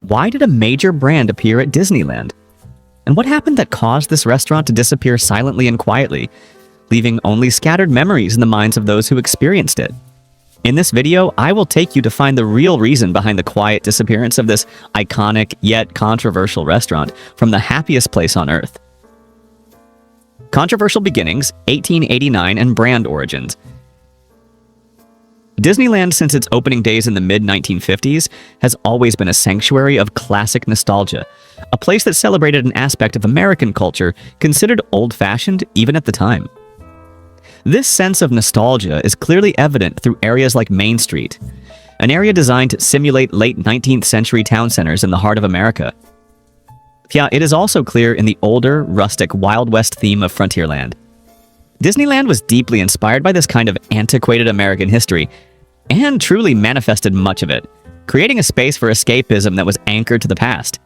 Why did a major brand appear at Disneyland? And what happened that caused this restaurant to disappear silently and quietly, leaving only scattered memories in the minds of those who experienced it? In this video, I will take you to find the real reason behind the quiet disappearance of this iconic yet controversial restaurant from the happiest place on earth. Controversial beginnings, 1889, and brand origins. Disneyland, since its opening days in the mid-1950s, has always been a sanctuary of classic nostalgia, a place that celebrated an aspect of American culture considered old-fashioned even at the time. This sense of nostalgia is clearly evident through areas like Main Street, an area designed to simulate late 19th century town centers in the heart of America. Yeah, it is also clear in the older, rustic Wild West theme of Frontierland. Disneyland was deeply inspired by this kind of antiquated American history, and truly manifested much of it, creating a space for escapism that was anchored to the past.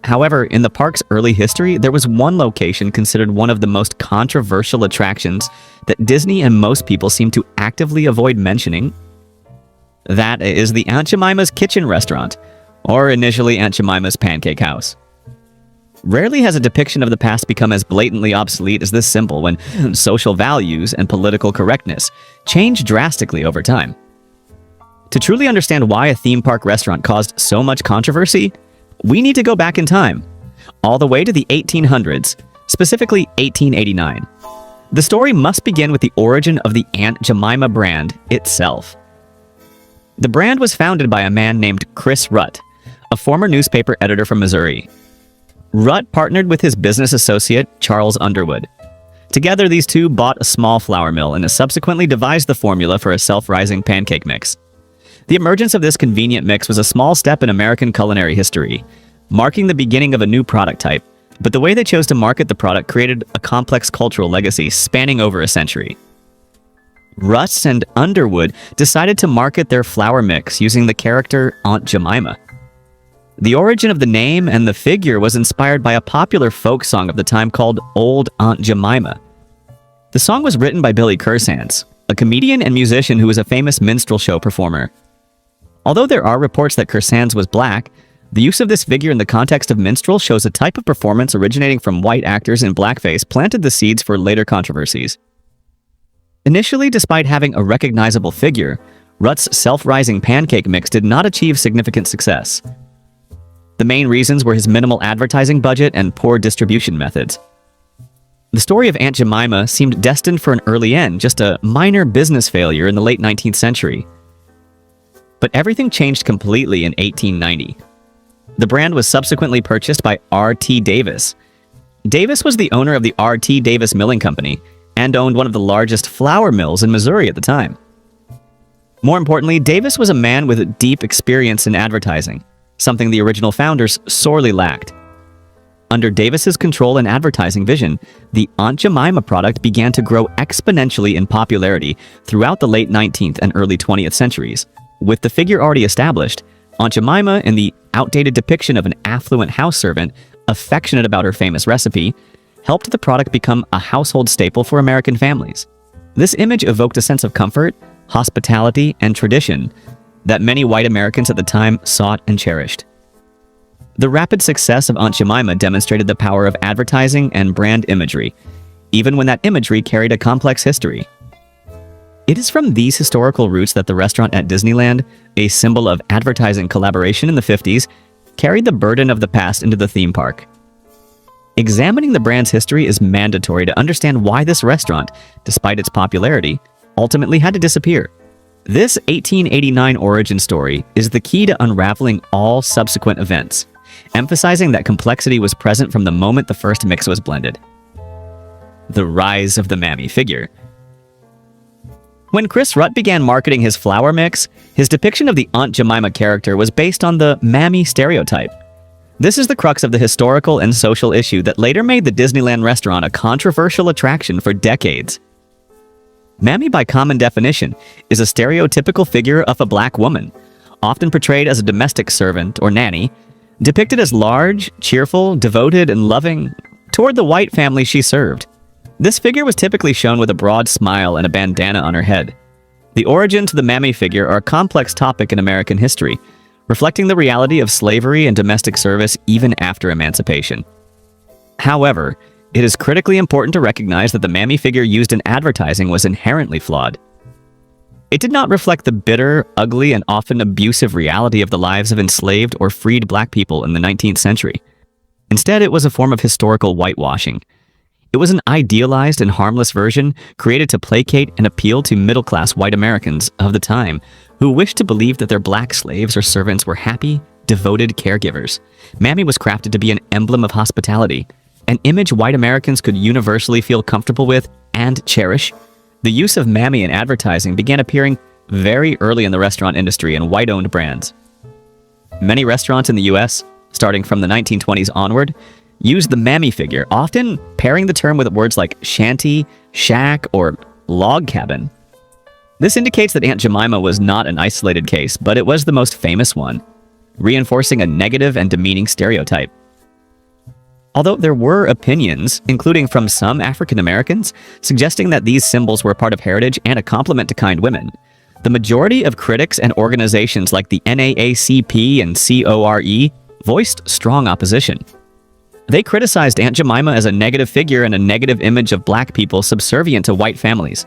However, in the park's early history, there was one location considered one of the most controversial attractions that Disney and most people seem to actively avoid mentioning. That is the Aunt Jemima's Kitchen restaurant, or initially Aunt Jemima's Pancake House. Rarely has a depiction of the past become as blatantly obsolete as this symbol when social values and political correctness change drastically over time. To truly understand why a theme park restaurant caused so much controversy, we need to go back in time, all the way to the 1800s, specifically 1889. The story must begin with the origin of the Aunt Jemima brand itself. The brand was founded by a man named Chris Rutt, a former newspaper editor from Missouri. Rutt partnered with his business associate, Charles Underwood. Together, these two bought a small flour mill and subsequently devised the formula for a self-rising pancake mix. The emergence of this convenient mix was a small step in American culinary history, marking the beginning of a new product type, but the way they chose to market the product created a complex cultural legacy spanning over a century. Rutt and Underwood decided to market their flour mix using the character Aunt Jemima. The origin of the name and the figure was inspired by a popular folk song of the time called Old Aunt Jemima. The song was written by Billy Kersands, a comedian and musician who was a famous minstrel show performer. Although there are reports that Kersands was black, the use of this figure in the context of minstrel shows a type of performance originating from white actors in blackface planted the seeds for later controversies. Initially, despite having a recognizable figure, Rutt's self-rising pancake mix did not achieve significant success. The main reasons were his minimal advertising budget and poor distribution methods. The story of Aunt Jemima seemed destined for an early end, just a minor business failure in the late 19th century. But everything changed completely in 1890. The brand was subsequently purchased by R.T. Davis. Davis was the owner of the R.T. Davis Milling Company and owned one of the largest flour mills in Missouri at the time. More importantly, Davis was a man with deep experience in advertising, something the original founders sorely lacked. Under Davis's control and advertising vision, the Aunt Jemima product began to grow exponentially in popularity throughout the late 19th and early 20th centuries. With the figure already established, Aunt Jemima, in the outdated depiction of an affluent house servant affectionate about her famous recipe, helped the product become a household staple for American families. This image evoked a sense of comfort, hospitality, and tradition that many white Americans at the time sought and cherished. The rapid success of Aunt Jemima demonstrated the power of advertising and brand imagery, even when that imagery carried a complex history. It is from these historical roots that the restaurant at Disneyland, a symbol of advertising collaboration in the 50s, carried the burden of the past into the theme park. Examining the brand's history is mandatory to understand why this restaurant, despite its popularity, ultimately had to disappear. This 1889 origin story is the key to unraveling all subsequent events, emphasizing that complexity was present from the moment the first mix was blended. The rise of the Mammy figure. When Chris Rutt began marketing his flour mix, his depiction of the Aunt Jemima character was based on the Mammy stereotype. This is the crux of the historical and social issue that later made the Disneyland restaurant a controversial attraction for decades. Mammy, by common definition, is a stereotypical figure of a black woman, often portrayed as a domestic servant or nanny, depicted as large, cheerful, devoted, and loving toward the white family she served. This figure was typically shown with a broad smile and a bandana on her head. The origins of the Mammy figure are a complex topic in American history, reflecting the reality of slavery and domestic service even after emancipation. However, it is critically important to recognize that the mammy figure used in advertising was inherently flawed. It did not reflect the bitter, ugly, and often abusive reality of the lives of enslaved or freed black people in the 19th century. Instead, it was a form of historical whitewashing. It was an idealized and harmless version created to placate and appeal to middle-class white Americans of the time who wished to believe that their black slaves or servants were happy, devoted caregivers. Mammy was crafted to be an emblem of hospitality, an image white Americans could universally feel comfortable with and cherish. The use of mammy in advertising began appearing very early in the restaurant industry in white-owned brands. Many restaurants in the U.S., starting from the 1920s onward, used the mammy figure, often pairing the term with words like shanty, shack, or log cabin. This indicates that Aunt Jemima was not an isolated case, but it was the most famous one, reinforcing a negative and demeaning stereotype. Although there were opinions, including from some African Americans, suggesting that these symbols were a part of heritage and a compliment to kind women, the majority of critics and organizations like the NAACP and CORE voiced strong opposition. They criticized Aunt Jemima as a negative figure and a negative image of black people subservient to white families.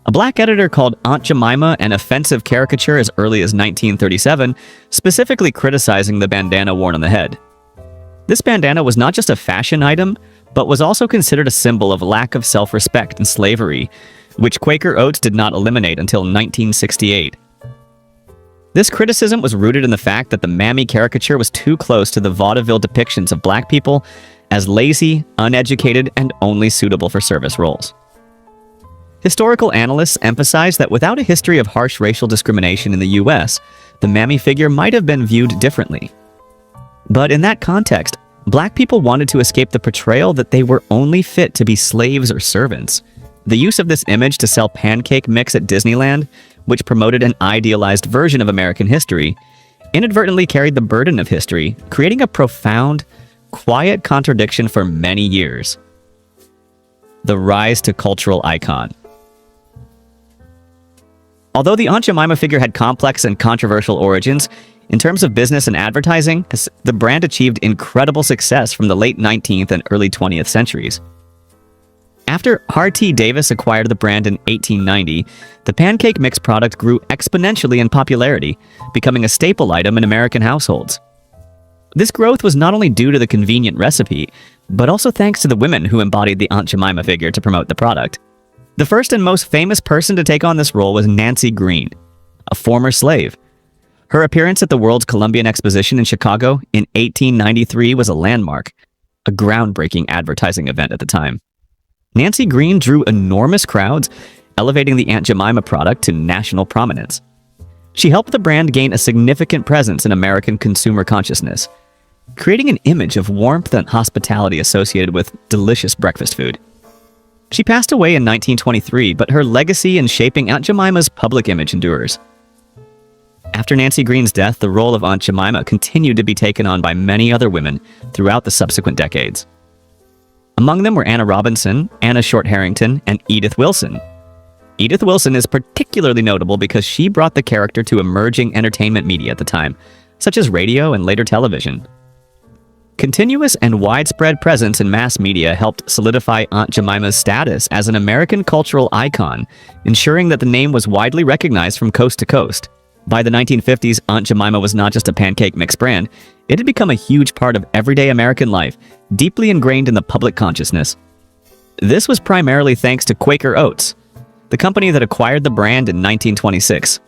A black editor called Aunt Jemima an offensive caricature as early as 1937, specifically criticizing the bandana worn on the head. This bandana was not just a fashion item, but was also considered a symbol of lack of self-respect and slavery, which Quaker Oats did not eliminate until 1968. This criticism was rooted in the fact that the mammy caricature was too close to the vaudeville depictions of black people as lazy, uneducated, and only suitable for service roles. Historical analysts emphasize that without a history of harsh racial discrimination in the U.S., the mammy figure might have been viewed differently. But in that context, black people wanted to escape the portrayal that they were only fit to be slaves or servants. The use of this image to sell pancake mix at Disneyland, which promoted an idealized version of American history, inadvertently carried the burden of history, creating a profound, quiet contradiction for many years. The rise to cultural icon. Although the Aunt Jemima figure had complex and controversial origins, in terms of business and advertising, the brand achieved incredible success from the late 19th and early 20th centuries. After R.T. Davis acquired the brand in 1890, the pancake mix product grew exponentially in popularity, becoming a staple item in American households. This growth was not only due to the convenient recipe, but also thanks to the women who embodied the Aunt Jemima figure to promote the product. The first and most famous person to take on this role was Nancy Green, a former slave. Her appearance at the World's Columbian Exposition in Chicago in 1893 was a landmark, a groundbreaking advertising event at the time. Nancy Green drew enormous crowds, elevating the Aunt Jemima product to national prominence. She helped the brand gain a significant presence in American consumer consciousness, creating an image of warmth and hospitality associated with delicious breakfast food. She passed away in 1923, but her legacy in shaping Aunt Jemima's public image endures. After Nancy Green's death, the role of Aunt Jemima continued to be taken on by many other women throughout the subsequent decades. Among them were Anna Robinson, Anna Short Harrington, and Edith Wilson. Edith Wilson is particularly notable because she brought the character to emerging entertainment media at the time, such as radio and later television. Continuous and widespread presence in mass media helped solidify Aunt Jemima's status as an American cultural icon, ensuring that the name was widely recognized from coast to coast. By the 1950s, Aunt Jemima was not just a pancake mix brand, it had become a huge part of everyday American life, deeply ingrained in the public consciousness. This was primarily thanks to Quaker Oats, the company that acquired the brand in 1926.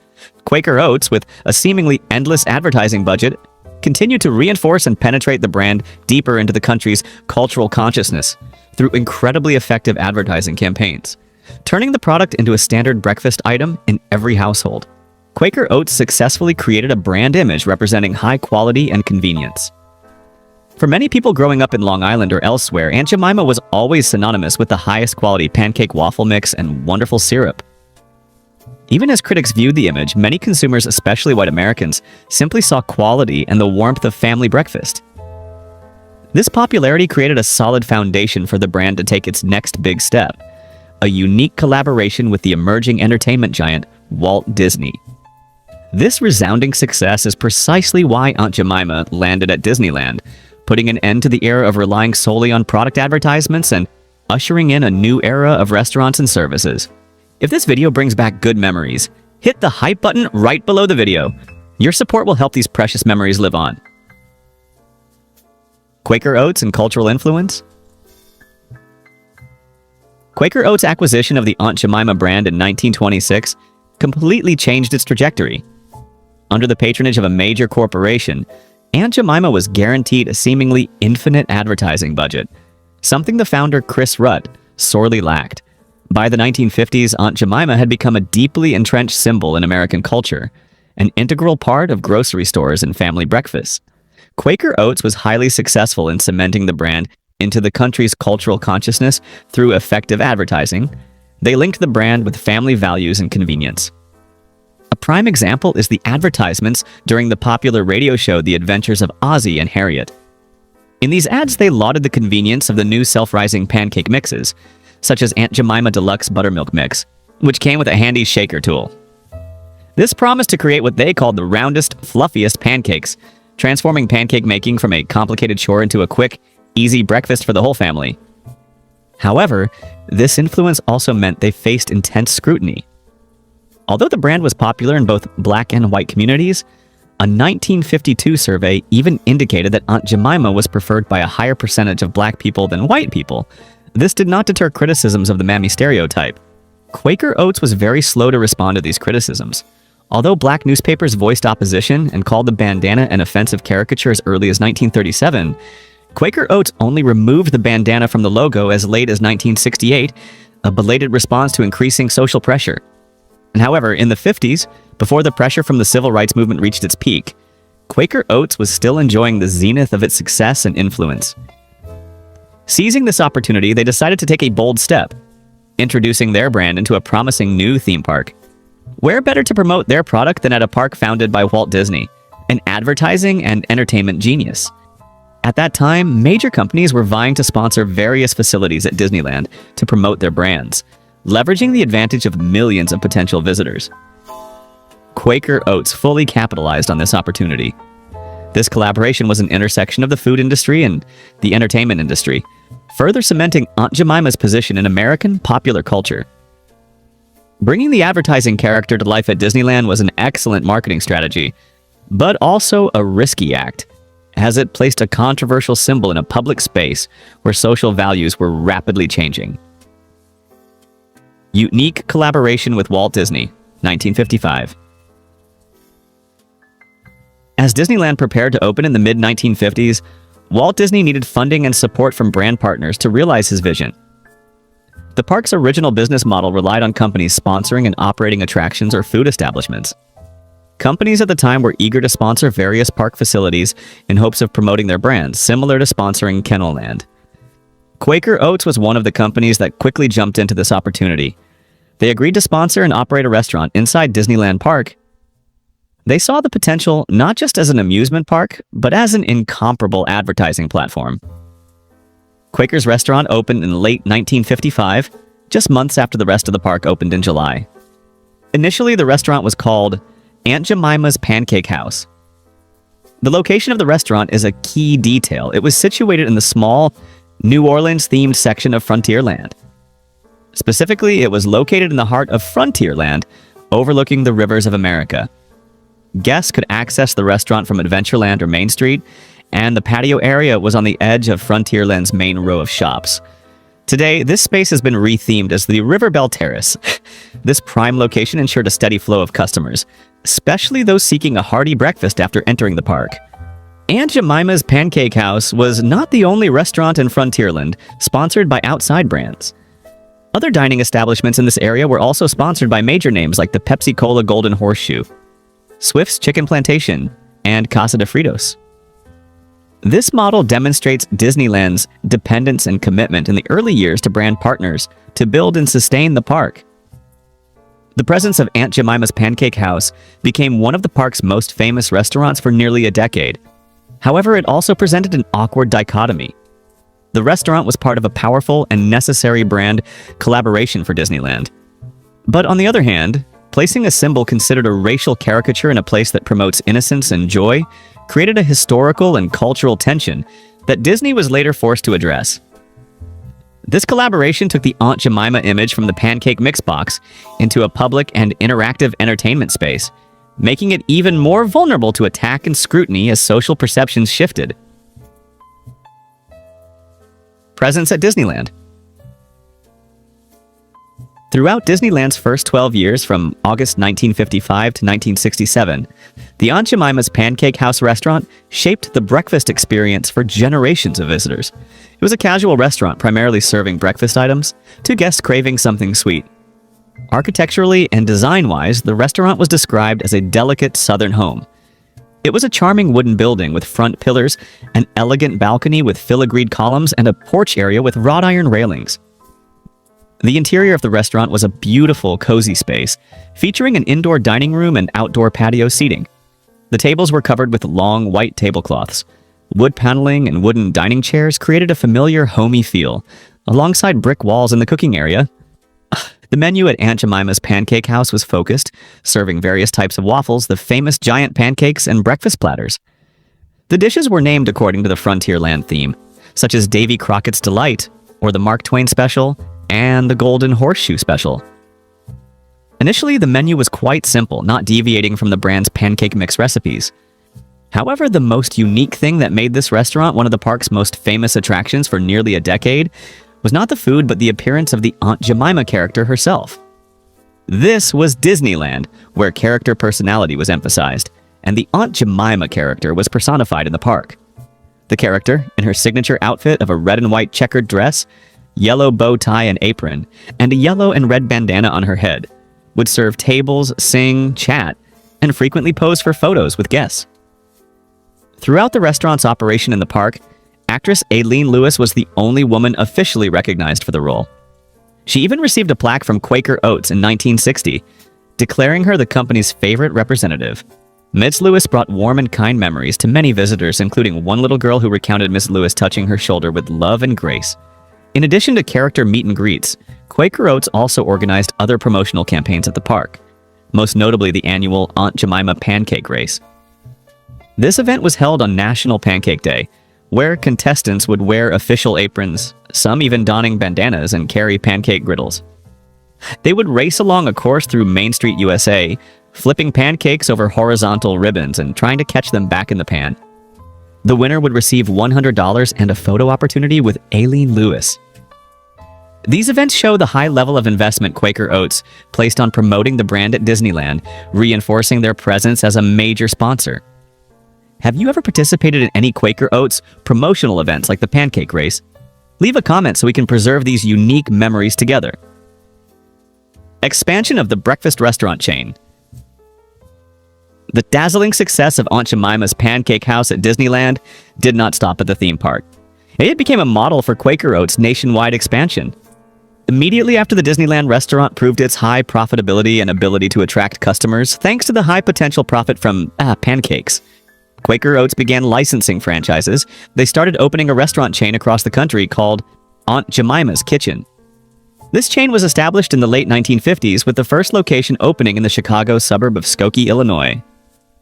Quaker Oats, with a seemingly endless advertising budget, continued to reinforce and penetrate the brand deeper into the country's cultural consciousness through incredibly effective advertising campaigns, turning the product into a standard breakfast item in every household. Quaker Oats successfully created a brand image representing high quality and convenience. For many people growing up in Long Island or elsewhere, Aunt Jemima was always synonymous with the highest quality pancake waffle mix and wonderful syrup. Even as critics viewed the image, many consumers, especially white Americans, simply saw quality and the warmth of family breakfast. This popularity created a solid foundation for the brand to take its next big step, a unique collaboration with the emerging entertainment giant, Walt Disney. This resounding success is precisely why Aunt Jemima landed at Disneyland, putting an end to the era of relying solely on product advertisements and ushering in a new era of restaurants and services. If this video brings back good memories, hit the hype button right below the video. Your support will help these precious memories live on. Quaker Oats and cultural influence. Quaker Oats' acquisition of the Aunt Jemima brand in 1926 completely changed its trajectory. Under the patronage of a major corporation, Aunt Jemima was guaranteed a seemingly infinite advertising budget, something the founder Chris Rutt sorely lacked. By the 1950s, Aunt Jemima had become a deeply entrenched symbol in American culture, an integral part of grocery stores and family breakfasts. Quaker Oats was highly successful in cementing the brand into the country's cultural consciousness through effective advertising. They linked the brand with family values and convenience. A prime example is the advertisements during the popular radio show The Adventures of Ozzie and Harriet. In these ads, they lauded the convenience of the new self-rising pancake mixes, such as Aunt Jemima Deluxe Buttermilk Mix, which came with a handy shaker tool. This promised to create what they called the roundest, fluffiest pancakes, transforming pancake making from a complicated chore into a quick, easy breakfast for the whole family. However, this influence also meant they faced intense scrutiny. Although the brand was popular in both black and white communities, a 1952 survey even indicated that Aunt Jemima was preferred by a higher percentage of black people than white people. This did not deter criticisms of the mammy stereotype. Quaker Oats was very slow to respond to these criticisms. Although black newspapers voiced opposition and called the bandana an offensive caricature as early as 1937, Quaker Oats only removed the bandana from the logo as late as 1968, a belated response to increasing social pressure. And however, in the 50s, before the pressure from the civil rights movement reached its peak, Quaker Oats was still enjoying the zenith of its success and influence. Seizing this opportunity, they decided to take a bold step, introducing their brand into a promising new theme park. Where better to promote their product than at a park founded by Walt Disney, an advertising and entertainment genius? At that time, major companies were vying to sponsor various facilities at Disneyland to promote their brands, leveraging the advantage of millions of potential visitors. Quaker Oats fully capitalized on this opportunity. This collaboration was an intersection of the food industry and the entertainment industry, further cementing Aunt Jemima's position in American popular culture. Bringing the advertising character to life at Disneyland was an excellent marketing strategy, but also a risky act, as it placed a controversial symbol in a public space where social values were rapidly changing. Unique collaboration with Walt Disney, 1955. As Disneyland prepared to open in the mid-1950s, Walt Disney needed funding and support from brand partners to realize his vision. The park's original business model relied on companies sponsoring and operating attractions or food establishments. Companies at the time were eager to sponsor various park facilities in hopes of promoting their brands, similar to sponsoring Kennelland. Quaker Oats was one of the companies that quickly jumped into this opportunity. They agreed to sponsor and operate a restaurant inside Disneyland Park. They saw the potential not just as an amusement park, but as an incomparable advertising platform. Quaker's restaurant opened in late 1955, just months after the rest of the park opened in July. Initially, the restaurant was called Aunt Jemima's Pancake House. The location of the restaurant is a key detail. It was situated in the small, New Orleans-themed section of Frontierland. Specifically, it was located in the heart of Frontierland, overlooking the rivers of America. Guests could access the restaurant from Adventureland or Main Street, and the patio area was on the edge of Frontierland's main row of shops. Today, this space has been rethemed as the Riverbell Terrace. This prime location ensured a steady flow of customers, especially those seeking a hearty breakfast after entering the park. Aunt Jemima's Pancake House was not the only restaurant in Frontierland sponsored by outside brands. Other dining establishments in this area were also sponsored by major names like the Pepsi-Cola Golden Horseshoe, Swift's Chicken Plantation, and Casa de Fritos. This model demonstrates Disneyland's dependence and commitment in the early years to brand partners to build and sustain the park. The presence of Aunt Jemima's Pancake House became one of the park's most famous restaurants for nearly a decade. However, it also presented an awkward dichotomy. The restaurant was part of a powerful and necessary brand collaboration for Disneyland. But on the other hand, Placing a symbol considered a racial caricature in a place that promotes innocence and joy created a historical and cultural tension that Disney was later forced to address. This collaboration took the Aunt Jemima image from the Pancake mix box into a public and interactive entertainment space, making it even more vulnerable to attack and scrutiny as social perceptions shifted. Presence at Disneyland. Throughout Disneyland's first 12 years, from August 1955 to 1967, the Aunt Jemima's Pancake House restaurant shaped the breakfast experience for generations of visitors. It was a casual restaurant primarily serving breakfast items to guests craving something sweet. Architecturally and design-wise, the restaurant was described as a delicate southern home. It was a charming wooden building with front pillars, an elegant balcony with filigreed columns, and a porch area with wrought iron railings. The interior of the restaurant was a beautiful, cozy space, featuring an indoor dining room and outdoor patio seating. The tables were covered with long, white tablecloths. Wood paneling and wooden dining chairs created a familiar, homey feel, alongside brick walls in the cooking area. The menu at Aunt Jemima's Pancake House was focused, serving various types of waffles, the famous giant pancakes, and breakfast platters. The dishes were named according to the Frontierland theme, such as Davy Crockett's Delight, or the Mark Twain Special, and the Golden Horseshoe Special. Initially, the menu was quite simple, not deviating from the brand's pancake mix recipes. However, the most unique thing that made this restaurant one of the park's most famous attractions for nearly a decade was not the food, but the appearance of the Aunt Jemima character herself. This was Disneyland, where character personality was emphasized, and the Aunt Jemima character was personified in the park. The character, in her signature outfit of a red and white checkered dress, yellow bow tie and apron, and a yellow and red bandana on her head, would serve tables, sing, chat, and frequently pose for photos with guests. Throughout the restaurant's operation in the park, actress Aileen Lewis was the only woman officially recognized for the role. She even received a plaque from Quaker Oats in 1960, declaring her the company's favorite representative. Ms. Lewis brought warm and kind memories to many visitors, including one little girl who recounted Ms. Lewis touching her shoulder with love and grace. In addition to character meet and greets, Quaker Oats also organized other promotional campaigns at the park, most notably the annual Aunt Jemima Pancake Race. This event was held on National Pancake Day, where contestants would wear official aprons, some even donning bandanas, and carry pancake griddles. They would race along a course through Main Street, USA, flipping pancakes over horizontal ribbons and trying to catch them back in the pan. The winner would receive $100 and a photo opportunity with Aileen Lewis. These events show the high level of investment Quaker Oats placed on promoting the brand at Disneyland, reinforcing their presence as a major sponsor. Have you ever participated in any Quaker Oats promotional events like the Pancake Race? Leave a comment so we can preserve these unique memories together. Expansion of the breakfast restaurant chain. The dazzling success of Aunt Jemima's Pancake House at Disneyland did not stop at the theme park. It became a model for Quaker Oats' nationwide expansion. Immediately after the Disneyland restaurant proved its high profitability and ability to attract customers thanks to the high potential profit from pancakes, Quaker Oats began licensing franchises. They started opening a restaurant chain across the country called Aunt Jemima's Kitchen. This chain was established in the late 1950s, with the first location opening in the Chicago suburb of Skokie, Illinois.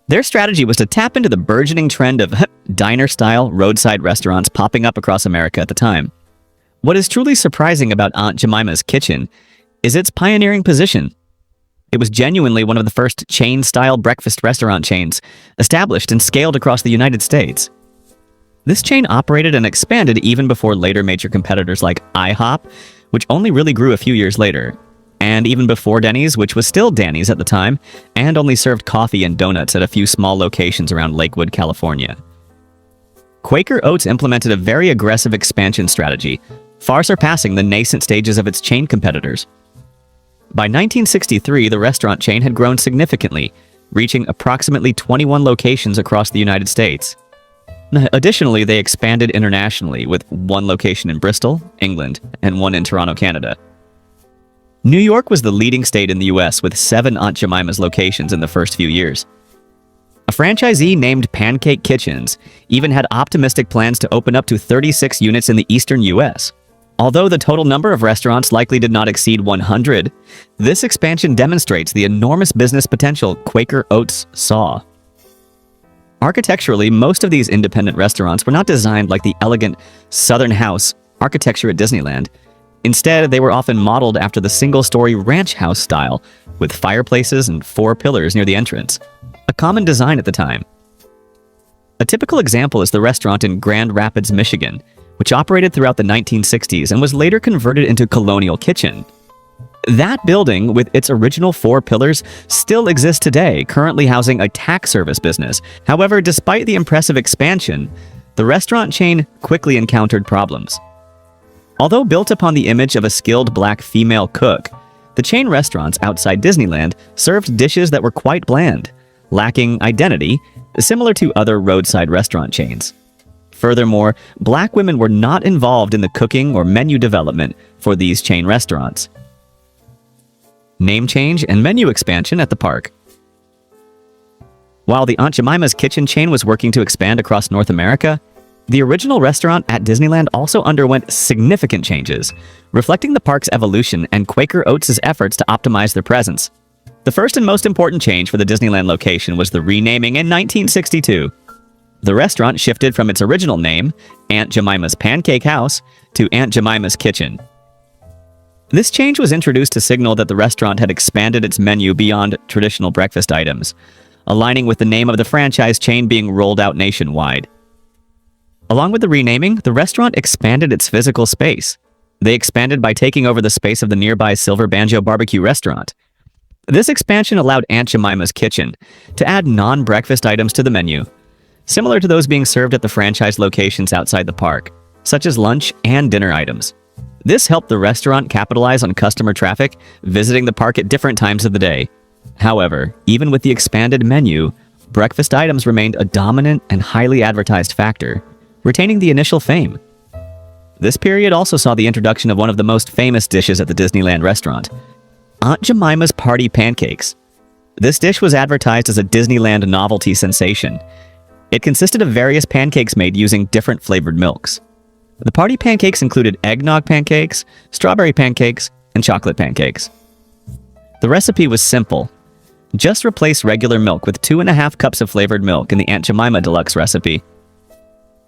Their strategy was to tap into the burgeoning trend of diner-style roadside restaurants popping up across America at the time. What is truly surprising about Aunt Jemima's Kitchen is its pioneering position. It was genuinely one of the first chain-style breakfast restaurant chains established and scaled across the United States. This chain operated and expanded even before later major competitors like IHOP, which only really grew a few years later, and even before Denny's, which was still Danny's at the time, and only served coffee and donuts at a few small locations around Lakewood, California. Quaker Oats implemented a very aggressive expansion strategy, far surpassing the nascent stages of its chain competitors. By 1963, the restaurant chain had grown significantly, reaching approximately 21 locations across the United States. Additionally, they expanded internationally, with one location in Bristol, England, and one in Toronto, Canada. New York was the leading state in the US, with 7 Aunt Jemima's locations in the first few years. A franchisee named Pancake Kitchens even had optimistic plans to open up to 36 units in the eastern US. Although the total number of restaurants likely did not exceed 100, this expansion demonstrates the enormous business potential Quaker Oats saw. Architecturally, most of these independent restaurants were not designed like the elegant Southern house architecture at Disneyland. Instead, they were often modeled after the single-story ranch house style, with fireplaces and 4 pillars near the entrance, a common design at the time. A typical example is the restaurant in Grand Rapids, Michigan, which operated throughout the 1960s and was later converted into Colonial Kitchen. That building, with its original 4 pillars, still exists today, currently housing a tax service business. However, despite the impressive expansion, the restaurant chain quickly encountered problems. Although built upon the image of a skilled black female cook, the chain restaurants outside Disneyland served dishes that were quite bland, lacking identity, similar to other roadside restaurant chains. Furthermore, black women were not involved in the cooking or menu development for these chain restaurants. Name change and menu expansion at the park. While the Aunt Jemima's Kitchen chain was working to expand across North America, the original restaurant at Disneyland also underwent significant changes, reflecting the park's evolution and Quaker Oats' efforts to optimize their presence. The first and most important change for the Disneyland location was the renaming in 1962. The restaurant shifted from its original name, Aunt Jemima's Pancake House, to Aunt Jemima's Kitchen. This change was introduced to signal that the restaurant had expanded its menu beyond traditional breakfast items, aligning with the name of the franchise chain being rolled out nationwide. Along with the renaming, the restaurant expanded its physical space. They expanded by taking over the space of the nearby Silver Banjo Barbecue restaurant. This expansion allowed Aunt Jemima's Kitchen to add non-breakfast items to the menu, similar to those being served at the franchise locations outside the park, such as lunch and dinner items. This helped the restaurant capitalize on customer traffic visiting the park at different times of the day. However, even with the expanded menu, breakfast items remained a dominant and highly advertised factor, retaining the initial fame. This period also saw the introduction of one of the most famous dishes at the Disneyland restaurant, Aunt Jemima's Party Pancakes. This dish was advertised as a Disneyland novelty sensation. It consisted of various pancakes made using different flavored milks. The party pancakes included eggnog pancakes, strawberry pancakes, and chocolate pancakes. The recipe was simple. Just replace regular milk with 2.5 cups of flavored milk in the Aunt Jemima Deluxe recipe.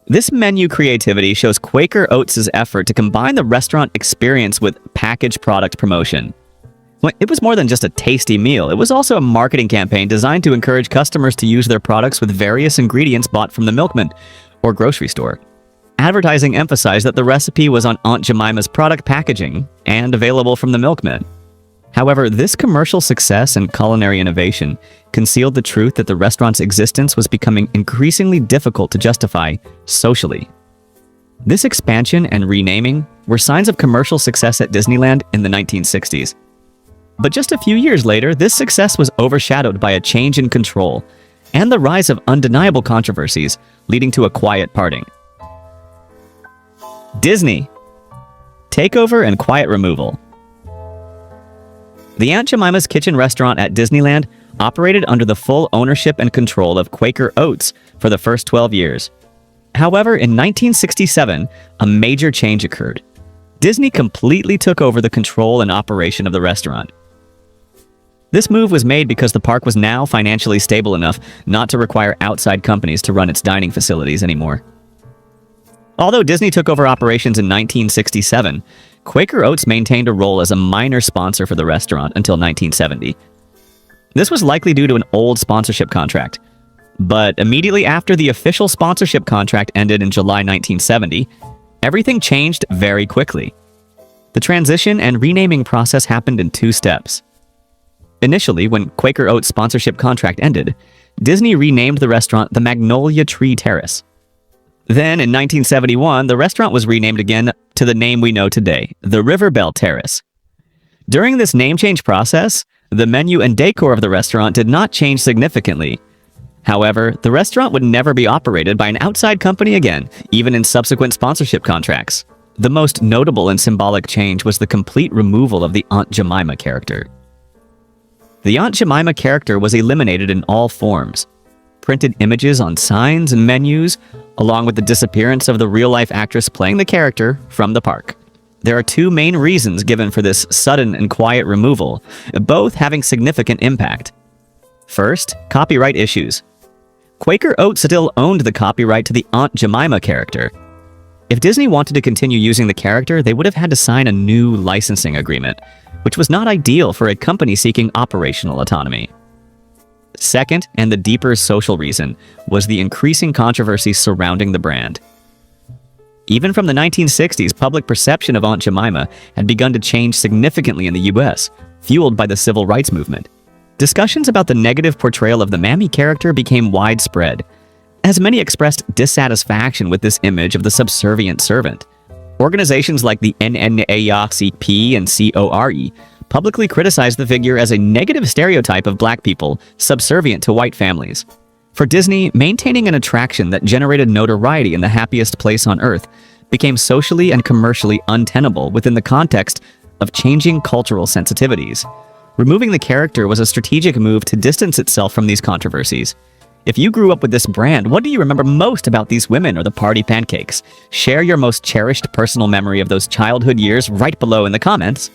This menu creativity shows Quaker Oats' effort to combine the restaurant experience with packaged product promotion. It was more than just a tasty meal, it was also a marketing campaign designed to encourage customers to use their products with various ingredients bought from the milkman or grocery store. Advertising emphasized that the recipe was on Aunt Jemima's product packaging and available from the milkman. However, this commercial success and culinary innovation concealed the truth that the restaurant's existence was becoming increasingly difficult to justify socially. This expansion and renaming were signs of commercial success at Disneyland in the 1960s. But just a few years later, this success was overshadowed by a change in control and the rise of undeniable controversies, leading to a quiet parting. Disney. Takeover and quiet removal. The Aunt Jemima's Kitchen restaurant at Disneyland operated under the full ownership and control of Quaker Oats for the first 12 years. However, in 1967, a major change occurred. Disney completely took over the control and operation of the restaurant. This move was made because the park was now financially stable enough not to require outside companies to run its dining facilities anymore. Although Disney took over operations in 1967, Quaker Oats maintained a role as a minor sponsor for the restaurant until 1970. This was likely due to an old sponsorship contract. But immediately after the official sponsorship contract ended in July 1970, everything changed very quickly. The transition and renaming process happened in 2 steps. Initially, when Quaker Oats' sponsorship contract ended, Disney renamed the restaurant the Magnolia Tree Terrace. Then, in 1971, the restaurant was renamed again to the name we know today, the Riverbell Terrace. During this name change process, the menu and decor of the restaurant did not change significantly. However, the restaurant would never be operated by an outside company again, even in subsequent sponsorship contracts. The most notable and symbolic change was the complete removal of the Aunt Jemima character. The Aunt Jemima character was eliminated in all forms. Printed images on signs and menus, along with the disappearance of the real-life actress playing the character from the park. There are two main reasons given for this sudden and quiet removal, both having significant impact. First, copyright issues. Quaker Oats still owned the copyright to the Aunt Jemima character. If Disney wanted to continue using the character, they would have had to sign a new licensing agreement, which was not ideal for a company seeking operational autonomy. Second, and the deeper social reason, was the increasing controversy surrounding the brand. Even from the 1960s, public perception of Aunt Jemima had begun to change significantly in the US, fueled by the civil rights movement. Discussions about the negative portrayal of the Mammy character became widespread, as many expressed dissatisfaction with this image of the subservient servant. Organizations like the NNAACP and CORE publicly criticized the figure as a negative stereotype of black people subservient to white families. For Disney, maintaining an attraction that generated notoriety in the happiest place on earth became socially and commercially untenable within the context of changing cultural sensitivities. Removing the character was a strategic move to distance itself from these controversies. If you grew up with this brand, what do you remember most about these women or the party pancakes? Share your most cherished personal memory of those childhood years right below in the comments.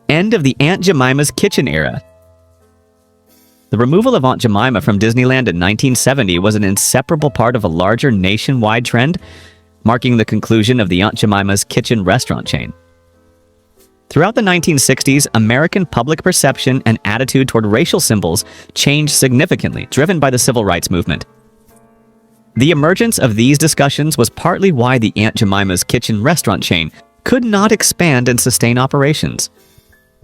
End of the Aunt Jemima's Kitchen era. The removal of Aunt Jemima from Disneyland in 1970 was an inseparable part of a larger nationwide trend, marking the conclusion of the Aunt Jemima's Kitchen restaurant chain. Throughout the 1960s, American public perception and attitude toward racial symbols changed significantly, driven by the civil rights movement. The emergence of these discussions was partly why the Aunt Jemima's Kitchen restaurant chain could not expand and sustain operations.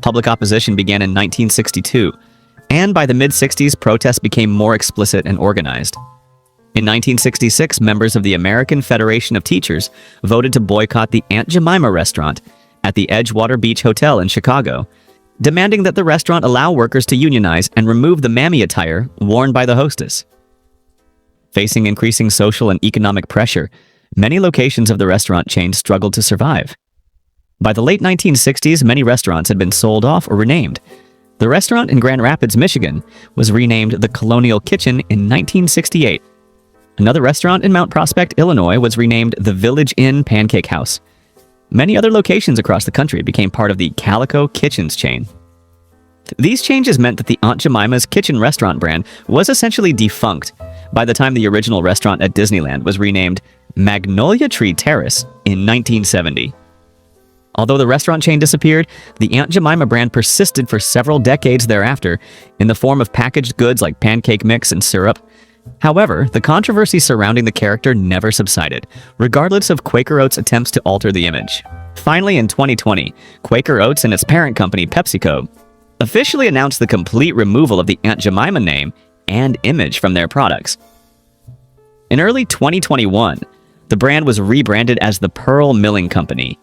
Public opposition began in 1962, and by the mid-60s, protests became more explicit and organized. In 1966, members of the American Federation of Teachers voted to boycott the Aunt Jemima restaurant at the Edgewater Beach Hotel in Chicago, demanding that the restaurant allow workers to unionize and remove the mammy attire worn by the hostess. Facing increasing social and economic pressure, many locations of the restaurant chain struggled to survive. By the late 1960s, many restaurants had been sold off or renamed. The restaurant in Grand Rapids, Michigan, was renamed the Colonial Kitchen in 1968. Another restaurant in Mount Prospect, Illinois, was renamed the Village Inn Pancake House. Many other locations across the country became part of the Calico Kitchens chain. These changes meant that the Aunt Jemima's Kitchen restaurant brand was essentially defunct by the time the original restaurant at Disneyland was renamed Magnolia Tree Terrace in 1970. Although the restaurant chain disappeared, the Aunt Jemima brand persisted for several decades thereafter in the form of packaged goods like pancake mix and syrup. However, the controversy surrounding the character never subsided, regardless of Quaker Oats' attempts to alter the image. Finally, in 2020, Quaker Oats and its parent company, PepsiCo, officially announced the complete removal of the Aunt Jemima name and image from their products. In early 2021, the brand was rebranded as the Pearl Milling Company.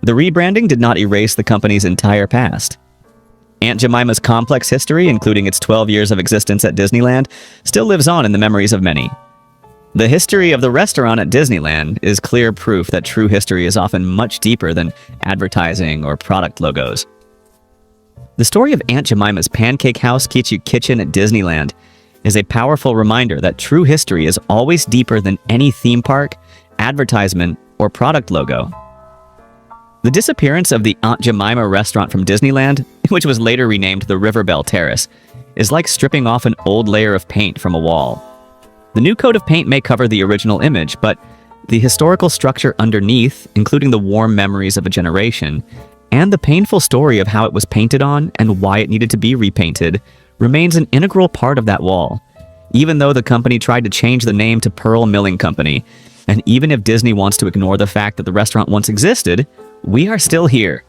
The rebranding did not erase the company's entire past. Aunt Jemima's complex history, including its 12 years of existence at Disneyland, still lives on in the memories of many. The history of the restaurant at Disneyland is clear proof that true history is often much deeper than advertising or product logos. The story of Aunt Jemima's Pancake House Kitchen at Disneyland is a powerful reminder that true history is always deeper than any theme park, advertisement, or product logo. The disappearance of the Aunt Jemima restaurant from Disneyland, which was later renamed the Riverbell Terrace, is like stripping off an old layer of paint from a wall. The new coat of paint may cover the original image, but the historical structure underneath, including the warm memories of a generation, and the painful story of how it was painted on and why it needed to be repainted, remains an integral part of that wall. Even though the company tried to change the name to Pearl Milling Company, and even if Disney wants to ignore the fact that the restaurant once existed, we are still here.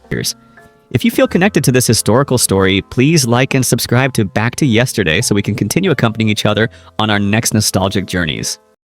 If you feel connected to this historical story, please like and subscribe to Back to Yesterday so we can continue accompanying each other on our next nostalgic journeys.